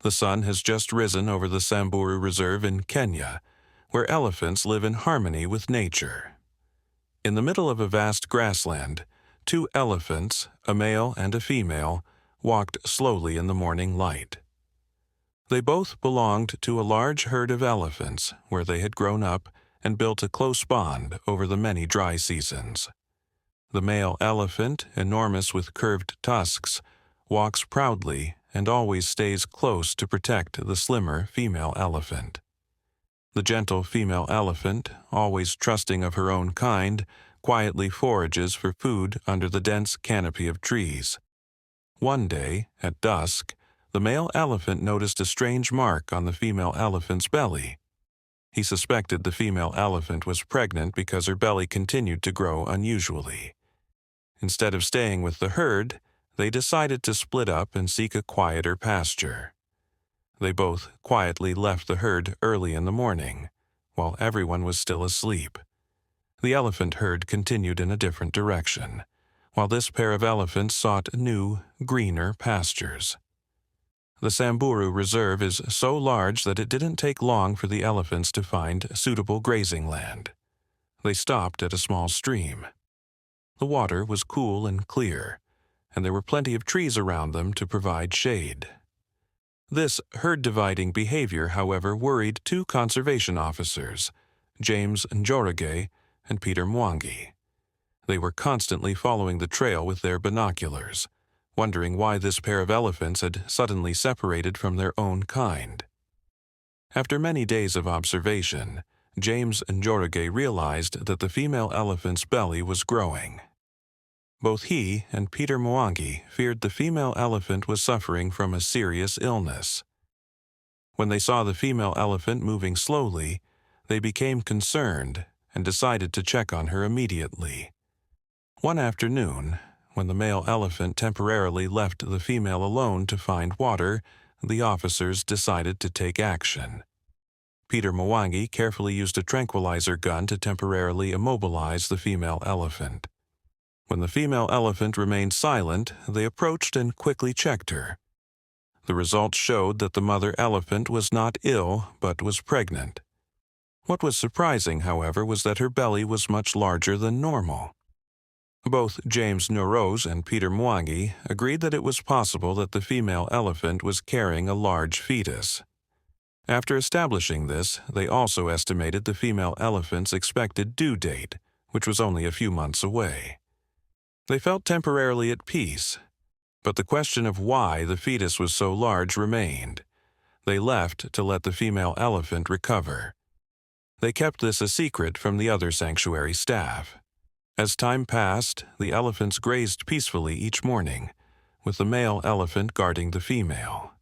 The sun has just risen over the Samburu Reserve in Kenya, where elephants live in harmony with nature. In the middle of a vast grassland, two elephants, a male and a female, walked slowly in the morning light. They both belonged to a large herd of elephants where they had grown up and built a close bond over the many dry seasons. The male elephant, enormous with curved tusks, walks proudly and always stays close to protect the slimmer female elephant. The gentle female elephant, always trusting of her own kind, quietly forages for food under the dense canopy of trees. One day, at dusk, the male elephant noticed a strange mark on the female elephant's belly. He suspected the female elephant was pregnant because her belly continued to grow unusually. Instead of staying with the herd, they decided to split up and seek a quieter pasture. They both quietly left the herd early in the morning, while everyone was still asleep. The elephant herd continued in a different direction, while this pair of elephants sought new, greener pastures. The Samburu Reserve is so large that it didn't take long for the elephants to find suitable grazing land. They stopped at a small stream. The water was cool and clear, and there were plenty of trees around them to provide shade. This herd-dividing behavior, however, worried two conservation officers, James Njoroge and Peter Mwangi. They were constantly following the trail with their binoculars, wondering why this pair of elephants had suddenly separated from their own kind. After many days of observation, James Njoroge realized that the female elephant's belly was growing. Both he and Peter Mwangi feared the female elephant was suffering from a serious illness. When they saw the female elephant moving slowly, they became concerned and decided to check on her immediately. One afternoon, when the male elephant temporarily left the female alone to find water, the officers decided to take action. Peter Mwangi carefully used a tranquilizer gun to temporarily immobilize the female elephant. When the female elephant remained silent, they approached and quickly checked her. The results showed that the mother elephant was not ill, but was pregnant. What was surprising, however, was that her belly was much larger than normal. Both James Njoroge and Peter Mwangi agreed that it was possible that the female elephant was carrying a large fetus. After establishing this, they also estimated the female elephant's expected due date, which was only a few months away. They felt temporarily at peace, but the question of why the fetus was so large remained. They left to let the female elephant recover. They kept this a secret from the other sanctuary staff. As time passed, the elephants grazed peacefully each morning, with the male elephant guarding the female.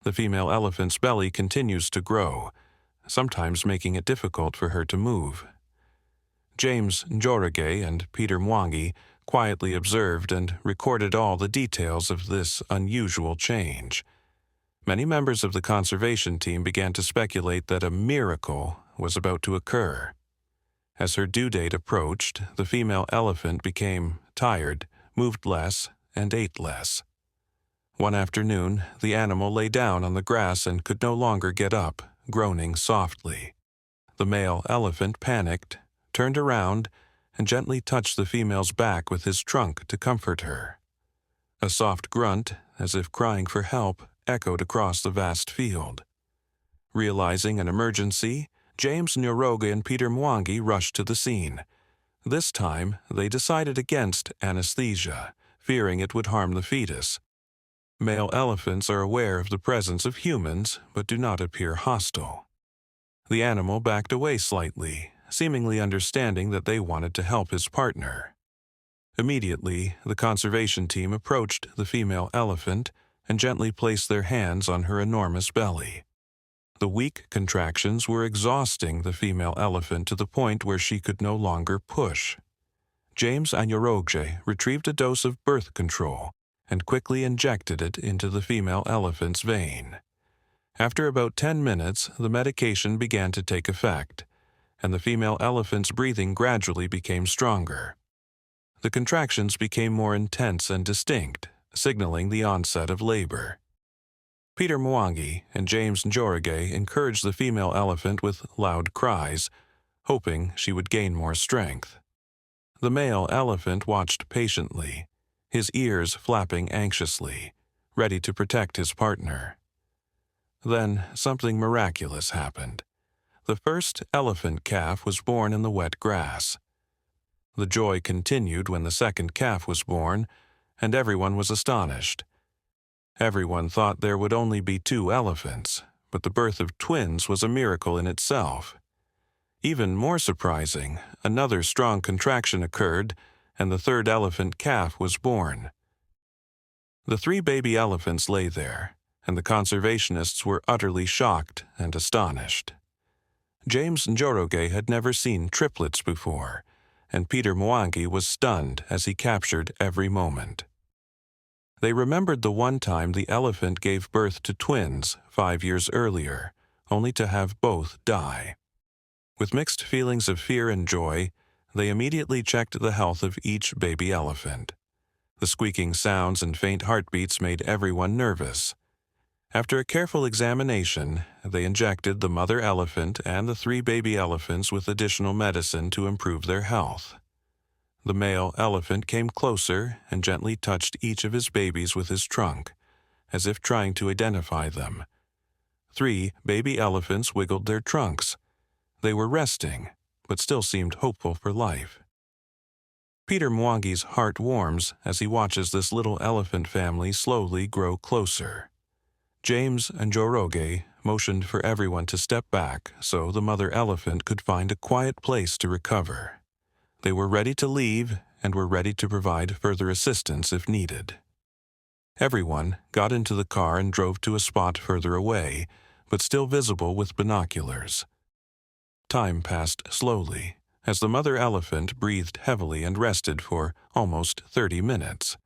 The female elephant's belly continues to grow, sometimes making it difficult for her to move. James Njoroge and Peter Mwangi quietly observed and recorded all the details of this unusual change. Many members of the conservation team began to speculate that a miracle was about to occur. As her due date approached, the female elephant became tired, moved less, and ate less. One afternoon, the animal lay down on the grass and could no longer get up, groaning softly. The male elephant panicked, turned around, and gently touched the female's back with his trunk to comfort her. A soft grunt, as if crying for help, echoed across the vast field. Realizing an emergency, James Njoroge and Peter Mwangi rushed to the scene. This time, they decided against anesthesia, fearing it would harm the fetus. Male elephants are aware of the presence of humans, but do not appear hostile. The animal backed away slightly, seemingly understanding that they wanted to help his partner. Immediately, the conservation team approached the female elephant and gently placed their hands on her enormous belly. The weak contractions were exhausting the female elephant to the point where she could no longer push. James Njoroge retrieved a dose of birth control and quickly injected it into the female elephant's vein. After about 10 minutes, the medication began to take effect, and the female elephant's breathing gradually became stronger. The contractions became more intense and distinct, signaling the onset of labor. Peter Mwangi and James Njoroge encouraged the female elephant with loud cries, hoping she would gain more strength. The male elephant watched patiently, his ears flapping anxiously, ready to protect his partner. Then something miraculous happened. The first elephant calf was born in the wet grass. The joy continued when the second calf was born, and everyone was astonished. Everyone thought there would only be 2 elephants, but the birth of twins was a miracle in itself. Even more surprising, another strong contraction occurred, and the third elephant calf was born. The 3 baby elephants lay there, and the conservationists were utterly shocked and astonished. James Njoroge had never seen triplets before, and Peter Mwangi was stunned as he captured every moment. They remembered the one time the elephant gave birth to twins 5 years earlier, only to have both die. With mixed feelings of fear and joy, they immediately checked the health of each baby elephant. The squeaking sounds and faint heartbeats made everyone nervous. After a careful examination, they injected the mother elephant and the 3 baby elephants with additional medicine to improve their health. The male elephant came closer and gently touched each of his babies with his trunk, as if trying to identify them. 3 baby elephants wiggled their trunks. They were resting, but still seemed hopeful for life. Peter Mwangi's heart warms as he watches this little elephant family slowly grow closer. James Njoroge motioned for everyone to step back so the mother elephant could find a quiet place to recover. They were ready to leave and were ready to provide further assistance if needed. Everyone got into the car and drove to a spot further away, but still visible with binoculars. Time passed slowly, as the mother elephant breathed heavily and rested for almost 30 minutes.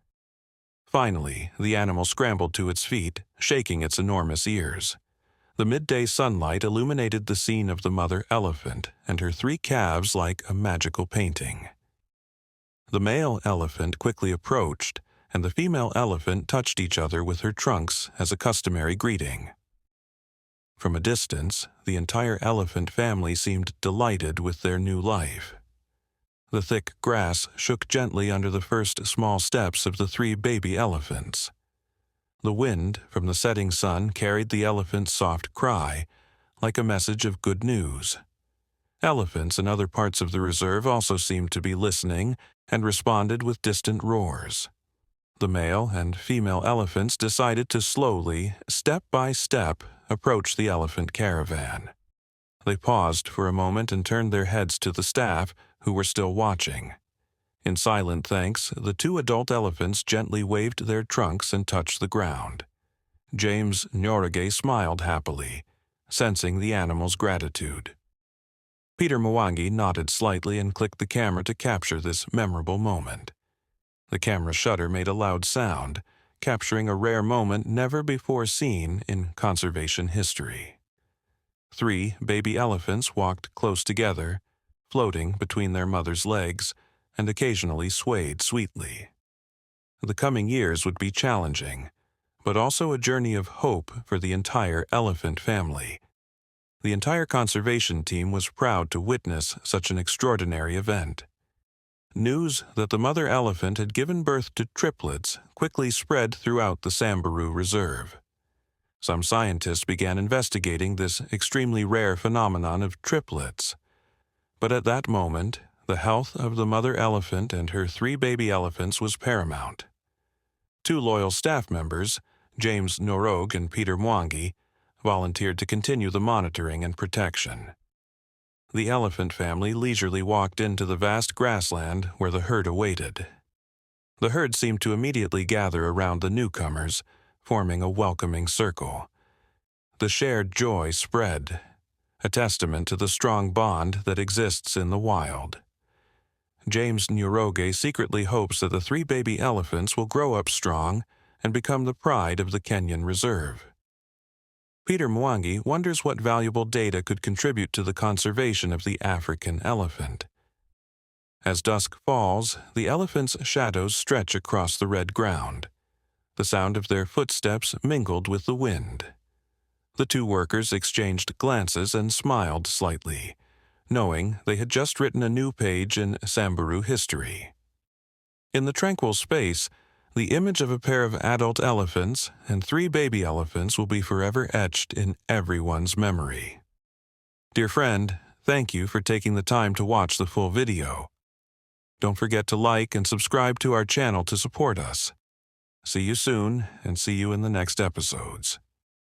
Finally, the animal scrambled to its feet, shaking its enormous ears. The midday sunlight illuminated the scene of the mother elephant and her 3 calves like a magical painting. The male elephant quickly approached, and the female elephant touched each other with her trunks as a customary greeting. From a distance, the entire elephant family seemed delighted with their new life. The thick grass shook gently under the first small steps of the 3 baby elephants. The wind from the setting sun carried the elephant's soft cry, like a message of good news. Elephants in other parts of the reserve also seemed to be listening and responded with distant roars. The male and female elephants decided to slowly, step by step, approach the elephant caravan. They paused for a moment and turned their heads to the staff, who were still watching. In silent thanks, the 2 adult elephants gently waved their trunks and touched the ground. James Njoroge smiled happily, sensing the animal's gratitude. Peter Mwangi nodded slightly and clicked the camera to capture this memorable moment. The camera shutter made a loud sound, capturing a rare moment never before seen in conservation history. 3 baby elephants walked close together, floating between their mother's legs, and occasionally swayed sweetly. The coming years would be challenging, but also a journey of hope for the entire elephant family. The entire conservation team was proud to witness such an extraordinary event. News that the mother elephant had given birth to triplets quickly spread throughout the Samburu Reserve. Some scientists began investigating this extremely rare phenomenon of triplets. But at that moment, the health of the mother elephant and her 3 baby elephants was paramount. 2 loyal staff members, James Njoroge and Peter Mwangi, volunteered to continue the monitoring and protection. The elephant family leisurely walked into the vast grassland where the herd awaited. The herd seemed to immediately gather around the newcomers, forming a welcoming circle. The shared joy spread, a testament to the strong bond that exists in the wild. James Njoroge secretly hopes that the 3 baby elephants will grow up strong and become the pride of the Kenyan Reserve. Peter Mwangi wonders what valuable data could contribute to the conservation of the African elephant. As dusk falls, the elephants' shadows stretch across the red ground. The sound of their footsteps mingled with the wind. The two workers exchanged glances and smiled slightly, knowing they had just written a new page in Samburu history. In the tranquil space, the image of a pair of adult elephants and 3 baby elephants will be forever etched in everyone's memory. Dear friend, thank you for taking the time to watch the full video. Don't forget to like and subscribe to our channel to support us. See you soon, and see you in the next episodes.